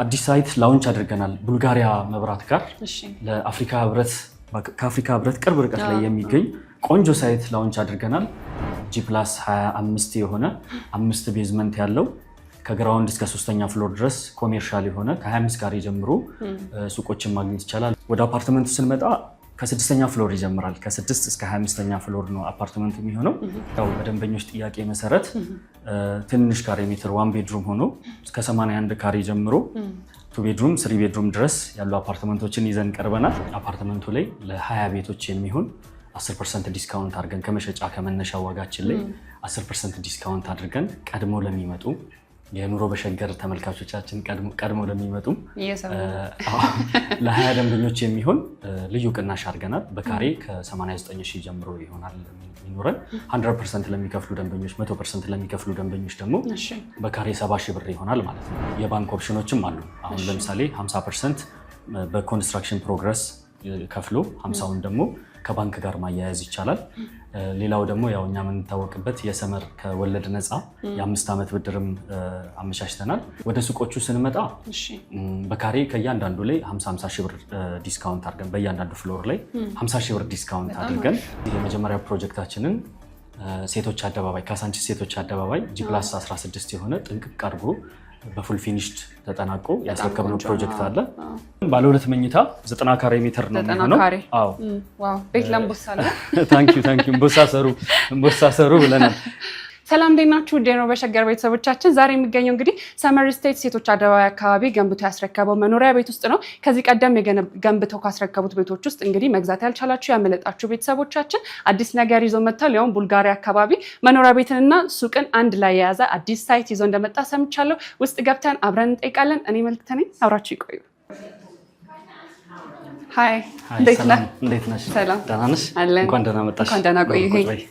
አዲስ ሳይት ላውንች አድርገናል ቡልጋሪያ መብራት ጋር ለአፍሪካ ህብረት ከአፍሪካ ህብረት ቅርብ ርቀት ላይ የሚገኝ ቆንጆ ሳይት ላውንች አድርገናል። G+25 የሆነ 5 ቤዝመንት ያለው ከግራውንድ እስከ 3ኛ ፍሎር ድረስ ኮሜርሻል የሆነ ከ25 ካሬ ጀምሮ ሱቆችን ማግኘት ይቻላል። ወደ አፓርትመንቱ ስንመጣ ከ6ኛ ፍሎር ይጀምራል። ከ6 እስከ 25ኛ ፍሎር ነው አፓርትመንቱ የሚሆነው። ያው በደንበኞች ጥያቄ መሰረት ትንሽ ካሬ ሜትር 1 ቤድሩም ሆኖ እስከ 81 ካሬ ጀምሮ 2 ቤድሩም 3 ቤድሩም ድረስ ያሉ አፓርትመንቶችን ይዘን ቀርበናል። አፓርትመንቱ ላይ ለ20 ቤቶች የሚሆን 10% ዲስካውንት አድርገን ከመሸጫ ከመነሻ ዋጋችን ላይ 10% ዲስካውንት አድርገን ቀድሞ ለሚመጡ የኑሮ በሸገር ተመልካቾቻችን ቀድሞ ለሚመጡ ለ20 ደንበኞች የሚሆን ልዩ ቅናሽ አድርገናል። በካሬ ከ89000 ጀምሮ ይሆናል የሚኖረን። 100% ለሚከፍሉ ደንበኞች 100% ለሚከፍሉ ደንበኞች ደግሞ በካሬ 70000 ብር ይሆናል ማለት ነው። የባንክ ኦፕሽኖችም አሉ። አሁን ለምሳሌ 50% በኮንስትራክሽን ፕሮግረስ ከፍሎ 50ውን ደግሞ ከባንክ ጋር ማያያዝ ይቻላል። ሌላው ደግሞ ያው እኛ የምንታወቅበት የሰመር ከወለድ ነፃ የ5 ዓመት ብድርም አመቻችተናል። ወደ ሱቆቹ ስንመጣ በካሬ ከእያንዳንዱ ላይ 50,000 ብር ዲስካውንት አድርገን በእያንዳንዱ ፍሎር ላይ 50,000 ብር ዲስካውንት አድርገን የመጀመሪያ ፕሮጀክታችንን ሴቶች አደባባይ ካሳንቺስ ሴቶች አደባባይ G+16 የሆነ ጥንቅቅ አድርጎ በፉል ፊኒሽድ ተጠናቆ ያስረከብነው ፕሮጀክት አለ። ባለ 2 መኝታ 90 ካሬ ሜትር ነው የሚሆነው። ዋው ቤት ለምቦሳ አለ። ታንኪ እምቦሳ ሰሩ ብለናል። ሰላም እንዴት ናችሁ? ኑሮ በሸገር ቤተሰቦቻችን ዛሬ የሚገኘው እንግዲህ ሰመር ስቴት ሴቶች አደባባይ አካባቢ ገንብቶ ያስረከበው መኖሪያ ቤት ውስጥ ነው። ከዚህ ቀደም ገንብተው ካስረከቡት ቤቶች ውስጥ እንግዲህ መግዛት ያልቻላችሁ ያመለጣችሁ ቤተሰቦቻችን አዲስ ነገር ይዞ መጥተው ያው ቡልጋሪያ አካባቢ መኖሪያ ቤትንና ሱቅን አንድ ላይ የያዘ አዲስ ሳይት ይዞ እንደመጣ ሰምቻለሁ። ውስጥ ገብተን አብረን እንጠይቃለን። እኔ መልክት ነኝ፣ አብራችሁ ይቆዩ። ሃይ እንዴት ነሽ? ሰላም ደህና ነሽ? እንኳን ደህና መጣሽ። እንኳን ደህና ቆየኸኝ።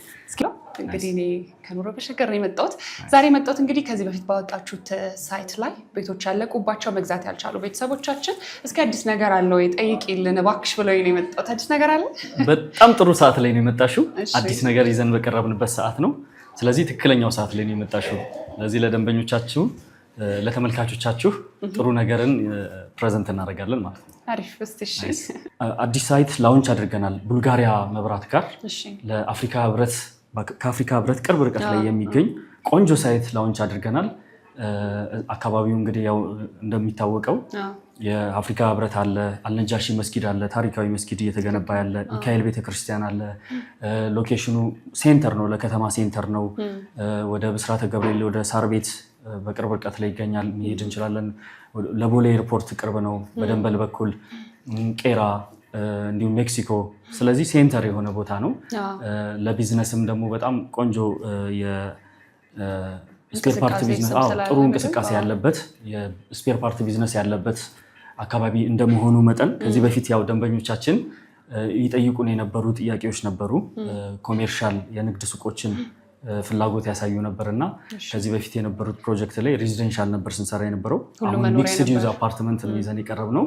እንግዲህ እኔ ከኑሮ በሸገር ነው የመጣሁት። ዛሬ የመጣሁት እንግዲህ ከዚህ በፊት ባወጣችሁት ሳይት ላይ ቤቶች ያለቁባቸው መግዛት ያልቻሉ ቤተሰቦቻችን እስኪ አዲስ ነገር አለ ወይ ጠይቂልን እባክሽ ብለውኝ ነው የመጣሁት። አዲስ ነገር አለ? በጣም ጥሩ ሰዓት ላይ ነው የመጣሽው። አዲስ ነገር ይዘን በቀረብንበት ሰዓት ነው። ስለዚህ ትክክለኛው ሰዓት ላይ ነው የመጣሽው። ስለዚህ ለደንበኞቻችሁ ለተመልካቾቻችሁ ጥሩ ነገርን ፕሬዘንት እናደርጋለን ማለት ነው። አሪፍ። እሺ አዲስ ሳይት ላውንች አድርገናል ቡልጋሪያ መብራት ጋር ለአፍሪካ ህብረት ከአፍሪካ ህብረት ቅርብ ርቀት ላይ የሚገኝ ቆንጆ ሳይት ላውንች አድርገናል። አካባቢው እንግዲህ ያው እንደሚታወቀው የአፍሪካ ህብረት አለ፣ አልነጃሺ መስጊድ አለ፣ ታሪካዊ መስጊድ እየተገነባ ያለ ሚካኤል ቤተክርስቲያን አለ። ሎኬሽኑ ሴንተር ነው፣ ለከተማ ሴንተር ነው። ወደ ብስራተ ገብርኤል ወደ ሳር ቤት በቅርብ ርቀት ላይ ይገኛል። መሄድ እንችላለን። ለቦሌ ኤርፖርት ቅርብ ነው። በደንበል በኩል ቄራ እንዲሁም ሜክሲኮ። ስለዚህ ሴንተር የሆነ ቦታ ነው። ለቢዝነስም ደግሞ በጣም ቆንጆ የስፔር ፓርት ቢዝነስ ጥሩ እንቅስቃሴ ያለበት የስፔር ፓርት ቢዝነስ ያለበት አካባቢ እንደመሆኑ መጠን ከዚህ በፊት ያው ደንበኞቻችን ይጠይቁን የነበሩ ጥያቄዎች ነበሩ። ኮሜርሻል የንግድ ሱቆችን ፍላጎት ያሳዩ ነበርና ከዚህ በፊት የነበሩት ፕሮጀክት ላይ ሬዚደንሻል ነበር ስንሰራ የነበረው። አሁን ሚክስድ ዩዝ አፓርትመንት ነው ይዘን የቀረብ ነው።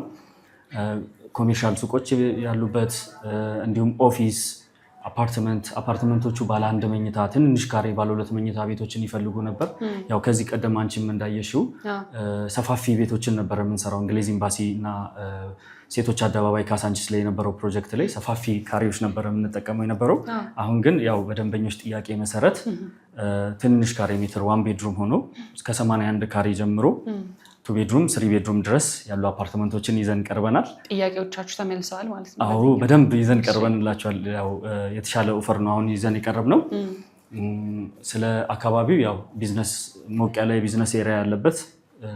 ኮሜርሻል ሱቆች ያሉበት እንዲሁም ኦፊስ አፓርትመንቶቹ ባለ 1 መኝታ ትንንሽ ካሬ ባለ 2 መኝታ ቤቶችን ይፈልጉ ነበር። ያው ከዚህ ቀደም አንቺም እንዳየሽው ሰፋፊ ቤቶችን ነበር የምንሰራው። እንግሊዝ ኤምባሲ እና ሴቶች አደባባይ ካሳንቺስ ላይ የነበረው ፕሮጀክት ላይ ሰፋፊ ካሬዎች ነበር የምንጠቀመው የነበረው። አሁን ግን ያው በደንበኞች ጥያቄ መሰረት ትንሽ ካሬ ሜትር 1 ቤድሩም ሆኖ እስከ 81 ካሬ ጀምሮ 2 ቤድሩም 3 ቤድሩም ድረስ ያሉ አፓርትመንቶችን ይዘን ቀርበናል። ጥያቄዎቻችሁ ተመልሰዋል ማለት ነው? አዎ በደንብ ይዘን ቀርበንላችኋል። ያው የተሻለ ኦፈር ነው አሁን ይዘን የቀረብነው። ስለ አካባቢው ያው ቢዝነስ ሞቅ ያለ የቢዝነስ ኤሪያ ያለበት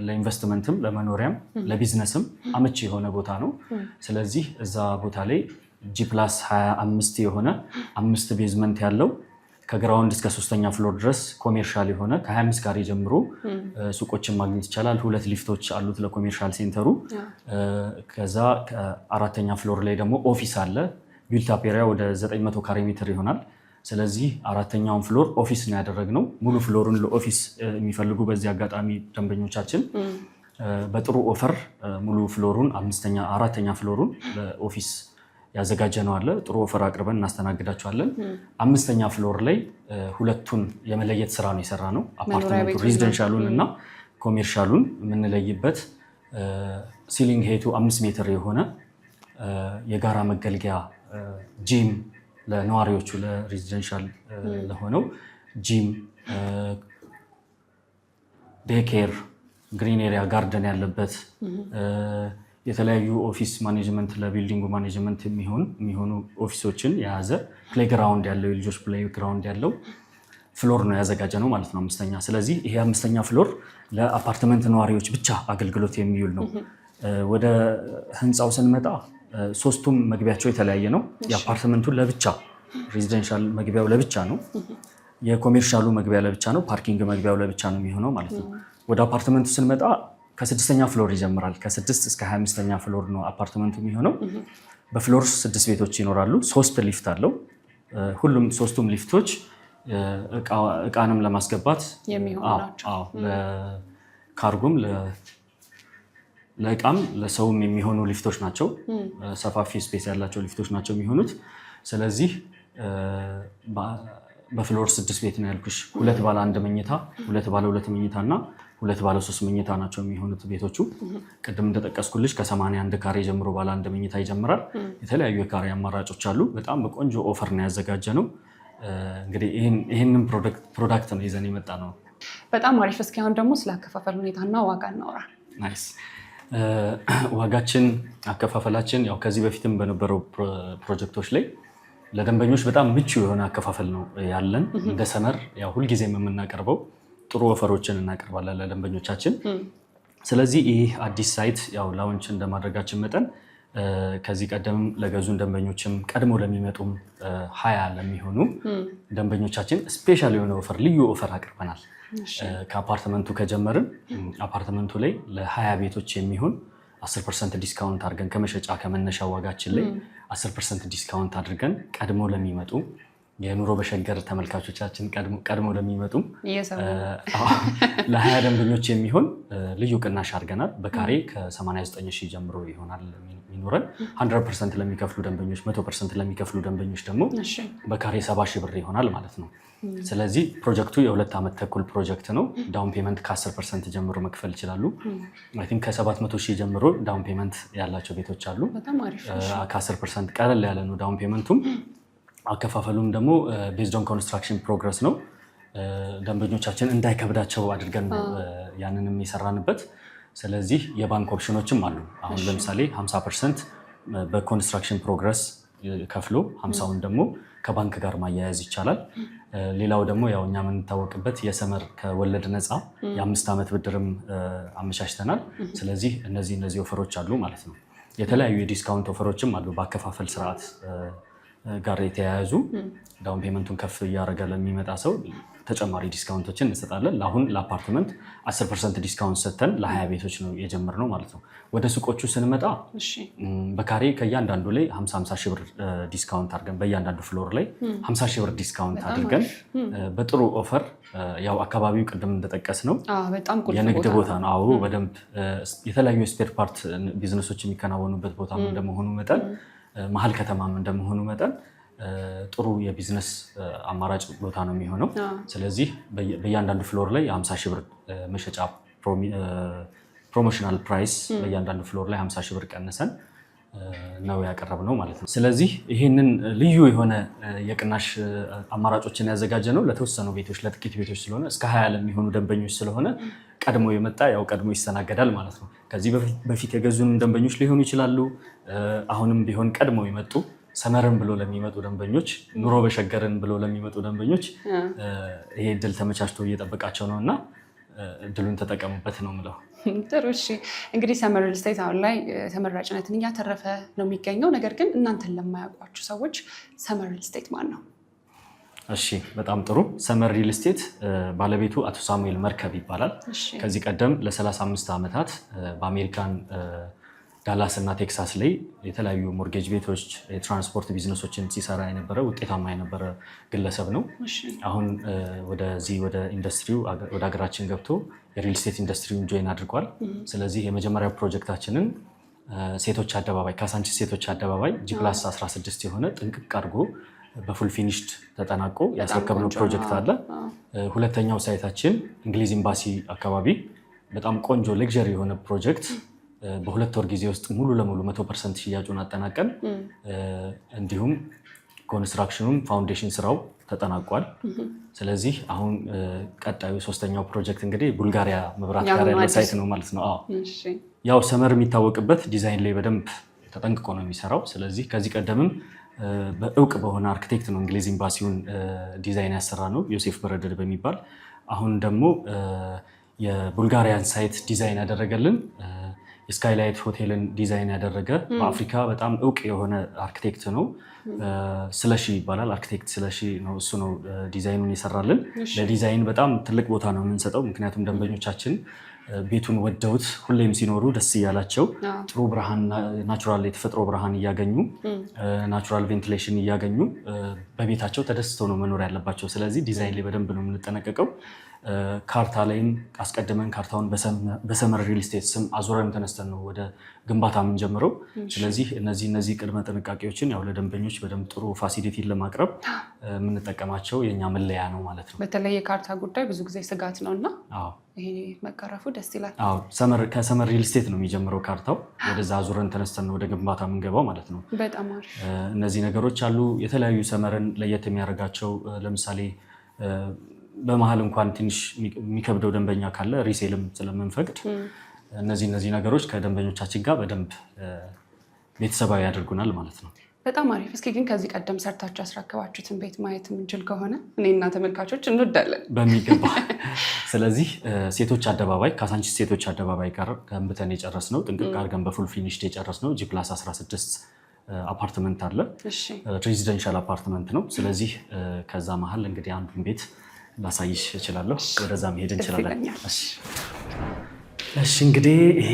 ለኢንቨስትመንትም ለመኖሪያም ለቢዝነስም አመቺ የሆነ ቦታ ነው። ስለዚህ እዛ ቦታ ላይ G+25 የሆነ 5 ቤዝመንት ያለው ከግራውንድ እስከ 3ኛ ፍሎር ድረስ ኮሜርሻል የሆነ ከ25 ካሬ ጀምሮ ሱቆችን ማግኘት ይቻላል። 2 ሊፍቶች አሉት ለኮሜርሻል ሴንተሩ። ከዛ ከ4ኛ ፍሎር ላይ ደግሞ ኦፊስ አለ። ቢልት አፕ ኤሪያ ወደ 900 ካሬ ሜትር ይሆናል። ስለዚህ 4ኛውን ፍሎር ኦፊስ ነው ያደረግነው። ሙሉ ፍሎሩን ለኦፊስ የሚፈልጉ በዚህ አጋጣሚ ደንበኞቻችን በጥሩ ኦፈር ሙሉ ፍሎሩን 4ኛ ፍሎሩን ለኦፊስ ያዘጋጀነው አለ። ጥሩ ኦፈር አቅርበን እናስተናግዳቸዋለን። 5ኛ ፍሎር ላይ ሁለቱን የመለየት ስራ ነው የሰራነው። አፓርትመንቱ ሬዚደንሻሉን እና ኮሜርሻሉን የምንለይበት ሲሊንግ ሄቱ 5 ሜትር የሆነ የጋራ መገልገያ ጂም ለነዋሪዎቹ ለሬዚደንሻል ለሆነው ጂም፣ ዴኬር፣ ግሪን ኤሪያ ጋርደን ያለበት የተለያዩ ኦፊስ ማኔጅመንት ለቢልዲንጉ ማኔጅመንት የሚሆኑ ኦፊሶችን የያዘ ፕሌይግራውንድ ያለው የልጆች ፕሌይግራውንድ ያለው ፍሎር ነው ያዘጋጀ ነው ማለት ነው 5ኛ። ስለዚህ ይሄ 5ኛ ፍሎር ለአፓርትመንት ነዋሪዎች ብቻ አገልግሎት የሚውል ነው። ወደ ህንፃው ስንመጣ 3ቱም መግቢያቸው የተለያየ ነው። የአፓርትመንቱ ለብቻ ሬዚደንሻል መግቢያው ለብቻ ነው። የኮሜርሻሉ መግቢያ ለብቻ ነው። ፓርኪንግ መግቢያው ለብቻ ነው የሚሆነው ማለት ነው። ወደ አፓርትመንቱ ስንመጣ ከ6ኛ ፍሎር ይጀምራል። ከ6 እስከ 25ኛ ፍሎር ነው አፓርትመንቱ የሚሆነው። በፍሎር 6 ቤቶች ይኖራሉ። 3 ሊፍት አለው። ሁሉም 3ቱም ሊፍቶች እቃንም ለማስገባት ለካርጎም ለእቃም ለሰውም የሚሆኑ ሊፍቶች ናቸው። ሰፋፊ ስፔስ ያላቸው ሊፍቶች ናቸው የሚሆኑት። ስለዚህ በፍሎር 6 ቤት ነው ያልኩሽ። 2 ባለ 1 መኝታ፣ 2 ባለ 2 መኝታ እና 2 ባለ 3 መኝታ ናቸው የሚሆኑት ቤቶቹ። ቅድም እንደጠቀስኩልሽ ከ81 ካሬ ጀምሮ ባለ 1 መኝታ ይጀምራል። የተለያዩ የካሬ አማራጮች አሉ። በጣም በቆንጆ ኦፈር ነው ያዘጋጀ ነው። እንግዲህ ይህንን ፕሮዳክት ነው ይዘን የመጣ ነው። በጣም አሪፍ። እስኪ አሁን ደግሞ ስለ አከፋፈል ሁኔታና ዋጋ እናውራ። ናይስ። ዋጋችን አከፋፈላችን ያው ከዚህ በፊትም በነበረው ፕሮጀክቶች ላይ ለደንበኞች በጣም ምቹ የሆነ አከፋፈል ነው ያለን። እንደ ሰመር ያው ሁልጊዜም የምናቀርበው ጥሩ ኦፈሮችን እናቀርባለን ለደንበኞቻችን። ስለዚህ ይህ አዲስ ሳይት ያው ላውንች እንደማድረጋችን መጠን ከዚህ ቀደም ለገዙን ደንበኞችም ቀድሞ ለሚመጡም 20 ለሚሆኑ ደንበኞቻችን ስፔሻል የሆነ ኦፈር ልዩ ኦፈር አቅርበናል። ከአፓርትመንቱ ከጀመርን አፓርትመንቱ ላይ ለ20 ቤቶች የሚሆን 10% ዲስካውንት አድርገን ከመሸጫ ከመነሻ ዋጋችን ላይ 10% ዲስካውንት አድርገን ቀድሞ ለሚመጡ የኑሮ በሸገር ተመልካቾቻችን ቀድሞ ለሚመጡ ለ20 ደንበኞች የሚሆን ልዩ ቅናሽ አድርገናል። በካሬ ከ89,000 ጀምሮ ይሆናል የሚኖረን። 100% ለሚከፍሉ ደንበኞች፣ 100% ለሚከፍሉ ደንበኞች ደግሞ በካሬ 70,000 ብር ይሆናል ማለት ነው። ስለዚህ ፕሮጀክቱ የ2 ዓመት ተኩል ፕሮጀክት ነው። ዳውን ፔመንት ከ10% ጀምሮ መክፈል ይችላሉ። አይ ቲንክ ከ700,000 ጀምሮ ዳውን ፔመንት ያላቸው ቤቶች አሉ። ከ10% ቀለል ያለ ነው ዳውን ፔመንቱም። አከፋፈሉም ደግሞ ቤዝድ ኦን ኮንስትራክሽን ፕሮግረስ ነው። ደንበኞቻችን እንዳይከብዳቸው አድርገን ነው ያንንም የሰራንበት። ስለዚህ የባንክ ኦፕሽኖችም አሉ። አሁን ለምሳሌ 50% በኮንስትራክሽን ፕሮግረስ ከፍሎ 50ውን ደግሞ ከባንክ ጋር ማያያዝ ይቻላል። ሌላው ደግሞ ያው እኛ የምንታወቅበት የሰመር ከወለድ ነፃ የ5 ዓመት ብድርም አመቻችተናል። ስለዚህ እነዚህ ኦፈሮች አሉ ማለት ነው። የተለያዩ የዲስካውንት ኦፈሮችም አሉ በአከፋፈል ስርዓት ጋር የተያያዙ። ዳውን ፔመንቱን ከፍ እያደረገ ለሚመጣ ሰው ተጨማሪ ዲስካውንቶችን እንሰጣለን። ለአሁን ለአፓርትመንት 10% ዲስካውንት ሰጥተን ለ20 ቤቶች ነው የጀመርነው ማለት ነው። ወደ ሱቆቹ ስንመጣ በካሬ ከእያንዳንዱ ላይ 50 ሺህ ብር ዲስካውንት አድርገን በእያንዳንዱ ፍሎር ላይ 50 ሺህ ብር ዲስካውንት አድርገን በጥሩ ኦፈር ያው አካባቢው ቅድም እንደጠቀስ ነው የንግድ ቦታ ነው። አዎ በደንብ የተለያዩ ስፔር ፓርት ቢዝነሶች የሚከናወኑበት ቦታ እንደመሆኑ መጠን መሀል ከተማም እንደመሆኑ መጠን ጥሩ የቢዝነስ አማራጭ ቦታ ነው የሚሆነው። ስለዚህ በእያንዳንዱ ፍሎር ላይ 50 ሺህ ብር መሸጫ ፕሮሞሽናል ፕራይስ በእያንዳንዱ ፍሎር ላይ 50 ሺህ ብር ቀንሰን ነው ያቀረብነው ማለት ነው። ስለዚህ ይህንን ልዩ የሆነ የቅናሽ አማራጮችን ያዘጋጀ ነው ለተወሰኑ ቤቶች ለጥቂት ቤቶች ስለሆነ እስከ 20 ለሚሆኑ ደንበኞች ስለሆነ ቀድሞ የመጣ ያው ቀድሞ ይስተናገዳል ማለት ነው። ከዚህ በፊት የገዙንም ደንበኞች ሊሆኑ ይችላሉ። አሁንም ቢሆን ቀድሞ የመጡ ሰመርን ብሎ ለሚመጡ ደንበኞች፣ ኑሮ በሸገርን ብሎ ለሚመጡ ደንበኞች ይሄ እድል ተመቻችቶ እየጠበቃቸው ነው እና እድሉን ተጠቀሙበት ነው የምለው። ጥሩ። እሺ እንግዲህ ሰመር ሪል ስቴት አሁን ላይ ተመራጭነትን እያተረፈ ነው የሚገኘው። ነገር ግን እናንተን ለማያውቋችሁ ሰዎች ሰመር ሪል ስቴት ማን ነው? እሺ በጣም ጥሩ። ሰመር ሪል ስቴት ባለቤቱ አቶ ሳሙኤል መርከብ ይባላል። ከዚህ ቀደም ለ35 ዓመታት በአሜሪካን ዳላስ እና ቴክሳስ ላይ የተለያዩ ሞርጌጅ ቤቶች፣ የትራንስፖርት ቢዝነሶችን ሲሰራ የነበረ ውጤታማ የነበረ ግለሰብ ነው። አሁን ወደዚህ ወደ ኢንዱስትሪው ወደ ሀገራችን ገብቶ የሪል ስቴት ኢንዱስትሪውን ጆይን አድርጓል። ስለዚህ የመጀመሪያው ፕሮጀክታችንን ሴቶች አደባባይ ካሳንቺስ ሴቶች አደባባይ ጂፕላስ 16 የሆነ ጥንቅቅ አድርጎ በፉል ፊኒሽድ ተጠናቆ ያስረከብነው ፕሮጀክት አለ። ሁለተኛው ሳይታችን እንግሊዝ ኤምባሲ አካባቢ በጣም ቆንጆ ሌክዠሪ የሆነ ፕሮጀክት በሁለት ወር ጊዜ ውስጥ ሙሉ ለሙሉ 100% ሽያጩን አጠናቀን እንዲሁም ኮንስትራክሽኑም ፋውንዴሽን ስራው ተጠናቋል። ስለዚህ አሁን ቀጣዩ ሶስተኛው ፕሮጀክት እንግዲህ ቡልጋሪያ መብራት ጋር ያለ ሳይት ነው ማለት ነው። ያው ሰመር የሚታወቅበት ዲዛይን ላይ በደንብ ተጠንቅቆ ነው የሚሰራው። ስለዚህ ከዚህ ቀደምም በእውቅ በሆነ አርኪቴክት ነው እንግሊዝ ኤምባሲውን ዲዛይን ያሰራ ነው ዮሴፍ በረደድ በሚባል። አሁን ደግሞ የቡልጋሪያን ሳይት ዲዛይን ያደረገልን የስካይላይት ሆቴልን ዲዛይን ያደረገ በአፍሪካ በጣም እውቅ የሆነ አርኪቴክት ነው። ስለሺ ይባላል። አርኪቴክት ስለሺ ነው። እሱ ነው ዲዛይኑን የሰራልን። ለዲዛይን በጣም ትልቅ ቦታ ነው የምንሰጠው። ምክንያቱም ደንበኞቻችን ቤቱን ወደውት ሁሌም ሲኖሩ ደስ እያላቸው ጥሩ ብርሃን፣ ናቹራል የተፈጥሮ ብርሃን እያገኙ ናቹራል ቬንቲሌሽን እያገኙ በቤታቸው ተደስተው ነው መኖር ያለባቸው። ስለዚህ ዲዛይን ላይ በደንብ ነው የምንጠነቀቀው። ካርታ ላይም አስቀድመን ካርታውን በሰመር ሪል ስቴት ስም አዙረን ተነስተን ነው ወደ ግንባታ የምንጀምረው። ስለዚህ እነዚህ ቅድመ ጥንቃቄዎችን ያው ለደንበኞች በደንብ ጥሩ ፋሲሊቲን ለማቅረብ የምንጠቀማቸው የኛ መለያ ነው ማለት ነው። በተለይ የካርታ ጉዳይ ብዙ ጊዜ ስጋት ነው እና ይሄ መቀረፉ ደስ ይላል። ከሰመር ሪል ስቴት ነው የሚጀምረው ካርታው። ወደዛ አዙረን ተነስተን ነው ወደ ግንባታ የምንገባው ማለት ነው። በጣም አሪፍ። እነዚህ ነገሮች አሉ። የተለያዩ ሰመርን ለየት የሚያደርጋቸው ለምሳሌ በመሀል እንኳን ትንሽ የሚከብደው ደንበኛ ካለ ሪሴልም ስለምንፈቅድ እነዚህ ነገሮች ከደንበኞቻችን ጋር በደንብ ቤተሰባዊ ያደርጉናል ማለት ነው። በጣም አሪፍ። እስኪ ግን ከዚህ ቀደም ሰርታችሁ ያስረከባችሁትን ቤት ማየት የምንችል ከሆነ እኔና ተመልካቾች እንወዳለን በሚገባ። ስለዚህ ሴቶች አደባባይ ካሳንቺስ ሴቶች አደባባይ ጋር ገንብተን የጨረስነው ጥንቅቅ አድርገን በፉል ፊኒሽድ የጨረስነው G+16 አፓርትመንት አለ። ሬዚደንሻል አፓርትመንት ነው። ስለዚህ ከዛ መሀል እንግዲህ አንዱን ቤት ላሳይሽ እችላለሁ። ወደዛ መሄድ እንችላለን። እሺ እንግዲህ ይሄ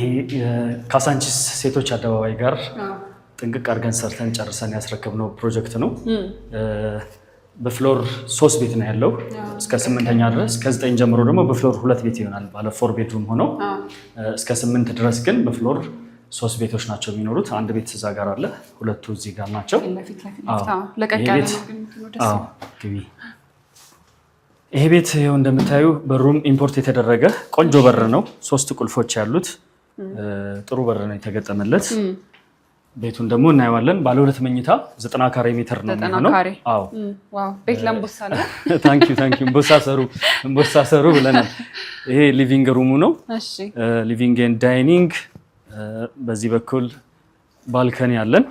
ካሳንቺስ ሴቶች አደባባይ ጋር ጥንቅቅ አድርገን ሰርተን ጨርሰን ያስረከብነው ፕሮጀክት ነው። በፍሎር 3 ቤት ነው ያለው እስከ 8ኛ ድረስ። ከ9 ጀምሮ ደግሞ በፍሎር 2 ቤት ይሆናል ባለ 4 ቤድሩም ሆኖ እስከ 8 ድረስ ግን በፍሎር 3 ቤቶች ናቸው የሚኖሩት። አንድ ቤት እዛ ጋር አለ፣ ሁለቱ እዚህ ጋር ናቸው። ይሄ ቤት ይኸው እንደምታዩ በሩም ኢምፖርት የተደረገ ቆንጆ በር ነው። 3 ቁልፎች ያሉት ጥሩ በር ነው የተገጠመለት። ቤቱን ደግሞ እናየዋለን። ባለ 2 መኝታ 90 ካሬ ሜትር ነው የሚሆነው። ዋው ቤት ለምቦሳ ነው። ታንክ ዩ እምቦሳ ሰሩ ብለናል። ይሄ ሊቪንግ ሩሙ ነው። እሺ ሊቪንግ ኤንድ ዳይኒንግ። በዚህ በኩል ባልከኒ አለን።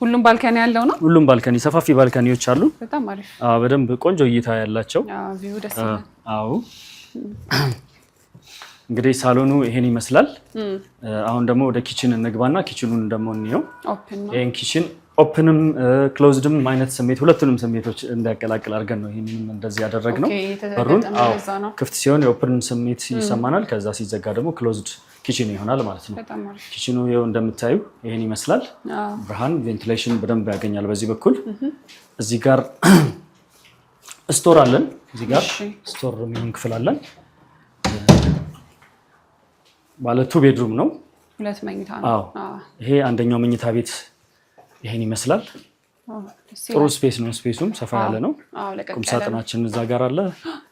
ሁሉም ባልከኒ ያለው ነው። ሁሉም ባልከኒ፣ ሰፋፊ ባልከኒዎች አሉ። በጣም አሪፍ። በደንብ ቆንጆ እይታ ያላቸው። ቪው ደስ ይላል። እንግዲህ ሳሎኑ ይሄን ይመስላል። አሁን ደግሞ ወደ ኪችን እንግባና ኪችኑን ደግሞ እንየው። ይሄን ኪችን ኦፕንም ክሎዝድም አይነት ስሜት ሁለቱንም ስሜቶች እንዲያቀላቅል አድርገን ነው ይሄንን እንደዚህ ያደረግነው። በሩን ክፍት ሲሆን የኦፕን ስሜት ይሰማናል። ከዛ ሲዘጋ ደግሞ ክሎዝድ ኪችን ይሆናል ማለት ነው። ኪችኑ ይኸው እንደምታዩ ይሄን ይመስላል። ብርሃን ቬንቲሌሽን በደንብ ያገኛል። በዚህ በኩል እዚህ ጋር ስቶር አለን። እዚህ ጋር ስቶር የሚሆን ክፍል አለን። ባለ 2 ቤድሩም ነው። 2 መኝታ ነው። ይሄ አንደኛው መኝታ ቤት ይሄን ይመስላል። ጥሩ ስፔስ ነው። ስፔሱም ሰፋ ያለ ነው። ቁም ሳጥናችን እዛ ጋር አለ።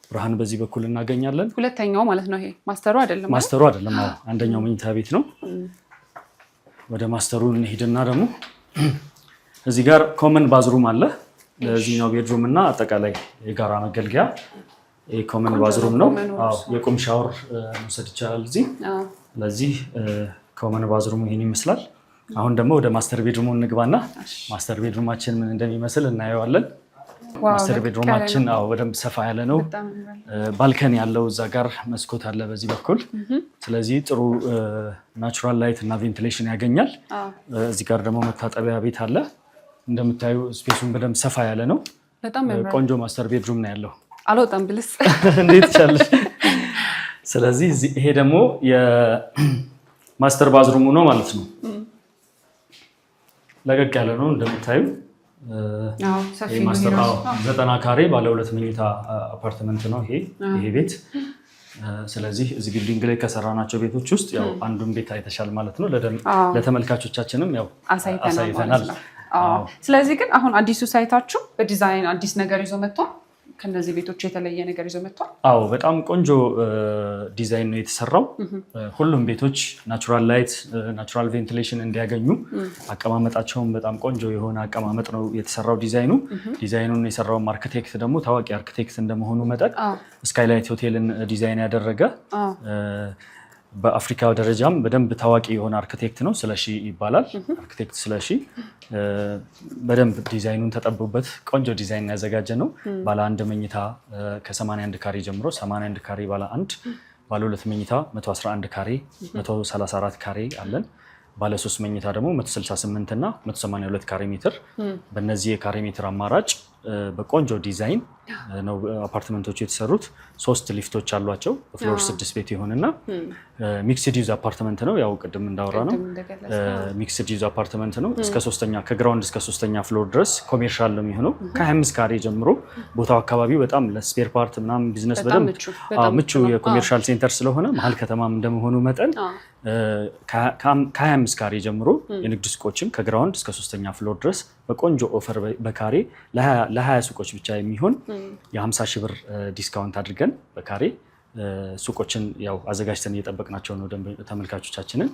ብርሃን በዚህ በኩል እናገኛለን። ሁለተኛው ማለት ነው። ይሄ ማስተሩ አይደለም። ማስተሩ አይደለም። አንደኛው መኝታ ቤት ነው። ወደ ማስተሩ እንሄድና ደግሞ እዚህ ጋር ኮመን ባዝሩም አለ። ለዚህኛው ቤድሩም እና አጠቃላይ የጋራ መገልገያ ኮመን ባዝሩም ነው። የቁም ሻወር መውሰድ ይቻላል እዚህ። ለዚህ ኮመን ባዝሩሙ ይሄን ይመስላል። አሁን ደግሞ ወደ ማስተር ቤድሩሙ እንግባና ማስተር ቤድሩማችን ምን እንደሚመስል እናየዋለን። ማስተር ቤድሩማችን በደንብ ሰፋ ያለ ነው። ባልከኒ ያለው እዛ ጋር መስኮት አለ በዚህ በኩል። ስለዚህ ጥሩ ናቹራል ላይት እና ቬንቲሌሽን ያገኛል። እዚህ ጋር ደግሞ መታጠቢያ ቤት አለ። እንደምታዩ ስፔሱን በደንብ ሰፋ ያለ ነው። ቆንጆ ማስተር ቤድሩም ነው ያለው። አልወጣም ብልስ እንዴት ይቻላል? ስለዚህ ይሄ ደግሞ የማስተር ባዝሩሙ ነው ማለት ነው። ለቀቅ ያለ ነው እንደምታዩ። 90 ካሬ ባለ 2 መኝታ አፓርትመንት ነው ይሄ ቤት። ስለዚህ እዚህ ቢልዲንግ ላይ ከሰራናቸው ቤቶች ውስጥ ያው አንዱን ቤት አይተሻል ማለት ነው። ለተመልካቾቻችንም ያው አሳይተናል። ስለዚህ ግን አሁን አዲሱ ሳይታችሁ በዲዛይን አዲስ ነገር ይዞ መጥቷል። ከነዚህ ቤቶች የተለየ ነገር ይዞ መጥቷል? አዎ በጣም ቆንጆ ዲዛይን ነው የተሰራው። ሁሉም ቤቶች ናቹራል ላይት፣ ናቹራል ቬንቲሌሽን እንዲያገኙ አቀማመጣቸውን በጣም ቆንጆ የሆነ አቀማመጥ ነው የተሰራው ዲዛይኑ። ዲዛይኑን የሰራው አርክቴክት ደግሞ ታዋቂ አርክቴክት እንደመሆኑ መጠን ስካይላይት ሆቴልን ዲዛይን ያደረገ በአፍሪካ ደረጃም በደንብ ታዋቂ የሆነ አርክቴክት ነው። ስለሺ ይባላል። አርክቴክት ስለሺ በደንብ ዲዛይኑን ተጠብቦበት ቆንጆ ዲዛይን ያዘጋጀ ነው። ባለ 1 መኝታ ከ81 ካሬ ጀምሮ 81 ካሬ ባለ 1፣ ባለ 2 መኝታ 111 ካሬ 134 ካሬ አለን። ባለ 3 መኝታ ደግሞ 168 እና 182 ካሬ ሜትር። በእነዚህ የካሬ ሜትር አማራጭ በቆንጆ ዲዛይን ነው አፓርትመንቶቹ የተሰሩት። 3 ሊፍቶች አሏቸው። ፍሎር 6 ቤት ይሆንና ሚክስድ ዩዝ አፓርትመንት ነው። ያው ቅድም እንዳወራ ነው ሚክስድ ዩዝ አፓርትመንት ነው። እስከ 3ኛ ከግራውንድ እስከ 3ኛ ፍሎር ድረስ ኮሜርሻል ነው የሚሆነው። ከ25 ካሬ ጀምሮ ቦታው አካባቢው በጣም ለስፔር ፓርት ምናምን ቢዝነስ በጣም ምቹ የኮሜርሻል ሴንተር ስለሆነ መሀል ከተማም እንደመሆኑ መጠን ከ25 ካሬ ጀምሮ የንግድ ሱቆችን ከግራውንድ እስከ 3ኛ ፍሎር ድረስ በቆንጆ ኦፈር በካሬ ለ20 ሱቆች ብቻ የሚሆን የ50 ሺህ ብር ዲስካውንት አድርገን በካሬ ሱቆችን ያው አዘጋጅተን እየጠበቅናቸው ነው ተመልካቾቻችንን።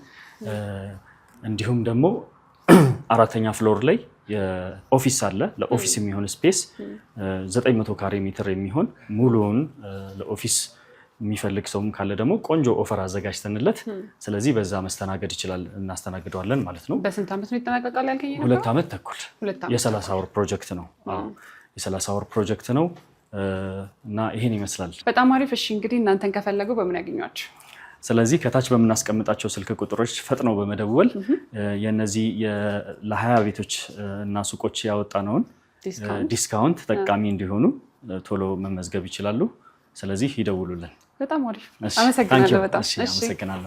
እንዲሁም ደግሞ 4ኛ ፍሎር ላይ የኦፊስ አለ። ለኦፊስ የሚሆን ስፔስ 900 ካሬ ሜትር የሚሆን ሙሉውን ለኦፊስ የሚፈልግ ሰውም ካለ ደግሞ ቆንጆ ኦፈር አዘጋጅተንለት፣ ስለዚህ በዛ መስተናገድ ይችላል፣ እናስተናግደዋለን ማለት ነው። በስንት ዓመት ነው ይጠናቀቃል ያልከኝ? 2 ዓመት ተኩል የ30 ወር ፕሮጀክት ነው። የ30 ወር ፕሮጀክት ነው እና ይሄን ይመስላል። በጣም አሪፍ። እሺ እንግዲህ እናንተን ከፈለጉ በምን ያገኟቸው? ስለዚህ ከታች በምናስቀምጣቸው ስልክ ቁጥሮች ፈጥነው በመደወል የነዚህ ለ20 ቤቶች እና ሱቆች ያወጣነውን ዲስካውንት ተጠቃሚ እንዲሆኑ ቶሎ መመዝገብ ይችላሉ። ስለዚህ ይደውሉልን። በጣም አሪፍ። አመሰግናለሁ። በጣም አመሰግናለሁ።